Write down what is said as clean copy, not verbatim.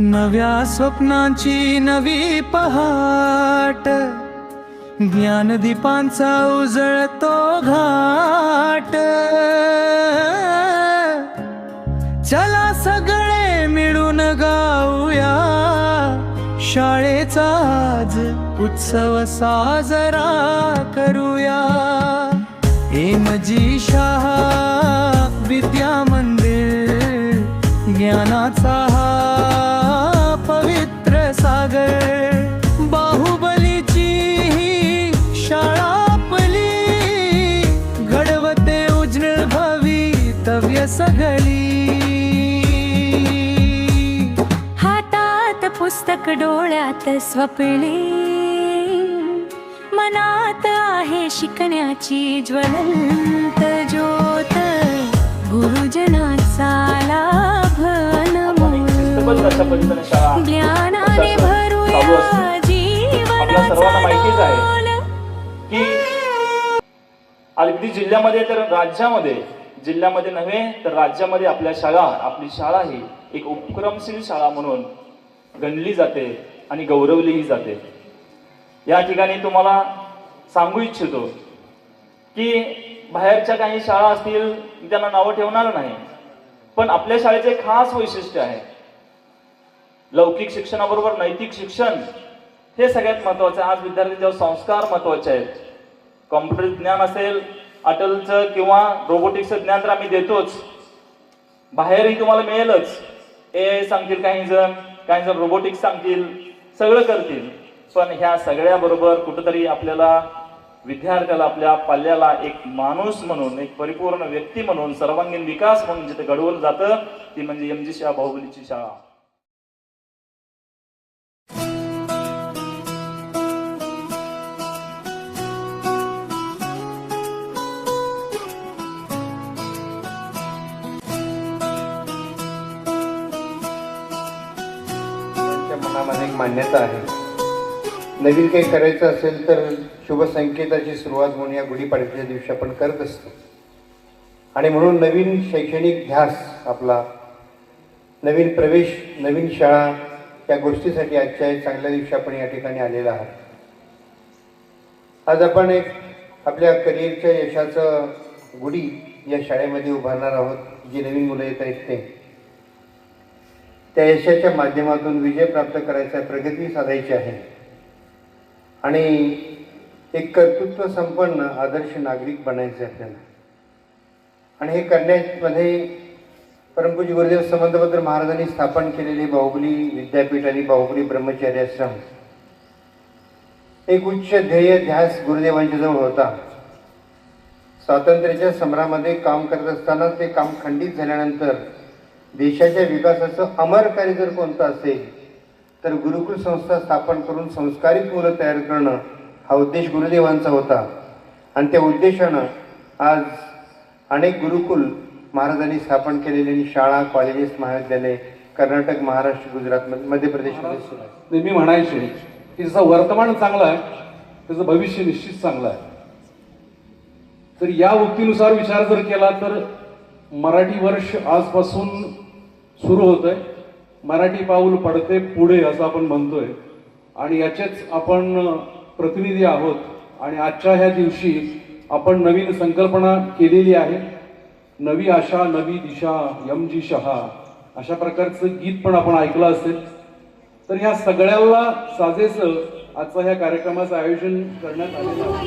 नव्या स्वप्नांची नवी पहाट, ज्ञानदीपांचा उजळतो घाट। चला सगळे मिळून गाऊया, शाळेचा आज उत्सव साजरा करूया। एमजी शाळा विद्या मंदिर, ज्ञानाचा हा पवित्र सागर। बाहुबलीची ही शाळा आपली, घडवते उज्ज्वल भवितव्य सगळी। हातात पुस्तक डोळ्यात स्वप्ने, मनात आहे शिकण्याची ज्वलंत ज्योत। गुरुजनाचा लाभ अनमोल, ज्ञानाने भरूया जीवनाचा डोल। की अगदी जिल्ह्यामध्ये तर जिल्ह्यामध्ये नव्हे तर राज्यामध्ये आपली शाळा ही एक उपक्रमशील शाळा म्हणून गणली जाते आणि गौरवलीही जाते। या ठिकाणी तुम्हाला सांगू इच्छितो की बाहेरच्या काही शाळा असतील, त्यांना नावं ठेवणार नाही, पण आपल्या शाळेचे खास वैशिष्ट्य आहे, लौकिक शिक्षणाबरोबर नैतिक शिक्षण हे सगळ्यात महत्वाचं आहे। आज विद्यार्थ्यांच्यावर संस्कार महत्वाचे आहेत। कॉम्प्युटर ज्ञान असेल, अटलचं किंवा रोबोटिक्सचं ज्ञान तर आम्ही देतोच, बाहेरही तुम्हाला मिळेलच। AI सांगतील काही जण रोबोटिक्स सांगतील, सगळं करतील, पण ह्या सगळ्या बरोबर कुठेतरी आपल्याला विद्यार्थ्याला, आपल्या पाल्याला एक माणूस म्हणून, एक परिपूर्ण व्यक्ती म्हणून, सर्वांगीण विकास म्हणून जिथे घडवलं जातं ती म्हणजे एमजी शाळा, बाहुबलीची शाळा। मनामध्ये एक मान्यता आहे, नवीन काही करायचं असेल तर शुभ संकेताची सुरुवात म्हणून या गुढीपाडव्याच्या दिवशी आपण करत असतो। आणि म्हणून नवीन शैक्षणिक ध्यास आपला, नवीन प्रवेश, नवीन शाळा, या गोष्टीसाठी आजच्या एक चांगल्या दिवशी आपण या ठिकाणी आलेला आहात। आज आपण एक आपल्या करिअरच्या यशाचं गुढी या शाळेमध्ये उभारणार आहोत। जी नवीन मुलं येत आहेत त्या यशाच्या माध्यमातून विजय प्राप्त करायचा, प्रगती साधायची आहे आणि एक कर्तृत्व संपन्न आदर्श नागरिक बनायचे आपल्याला। आणि हे करण्यामध्ये परमपूज्य गुरुदेव समंतभद्र महाराजांनी स्थापन केलेले बाहुबली विद्यापीठ आणि बाहुबली ब्रह्मचारी आश्रम एक उच्च ध्येय ध्यास गुरुदेवांच्या जवळ होता। स्वातंत्र्याच्या संग्रामामध्ये काम करत असताना ते काम खंडित झाल्यानंतर देशाच्या विकासाचं अमर कार्य जर कोणतं असेल तर गुरुकुल संस्था स्थापन करून संस्कारित मुलं तयार करणं हा उद्देश गुरुदेवांचा होता। आणि त्या उद्देशानं आज अनेक गुरुकुल महाराजांनी स्थापन केलेली शाळा, कॉलेजेस, महाविद्यालय कर्नाटक, महाराष्ट्र, गुजरात, मध्य प्रदेशमध्ये सुरू आहे। नेहमी म्हणायचे की जसं वर्तमान चांगलं आहे त्याचं भविष्य निश्चित चांगलं आहे। तर या उक्तीनुसार विचार जर केला तर मराठी वर्ष आजपासून सुरू होत आहे। मराठी पाऊल पडते पुढे असं आपण म्हणतोय आणि याचेच आपण प्रतिनिधी आहोत। आणि आजच्या ह्या दिवशी आपण नवीन संकल्पना केलेली आहे, नवी आशा नवी दिशा एमजी शाळा, अशा प्रकारचं गीत पण आपण ऐकलं असेल। तर ह्या सगळ्याला साजेस आजच्या ह्या कार्यक्रमाचं आयोजन करण्यात आलेलं आहे।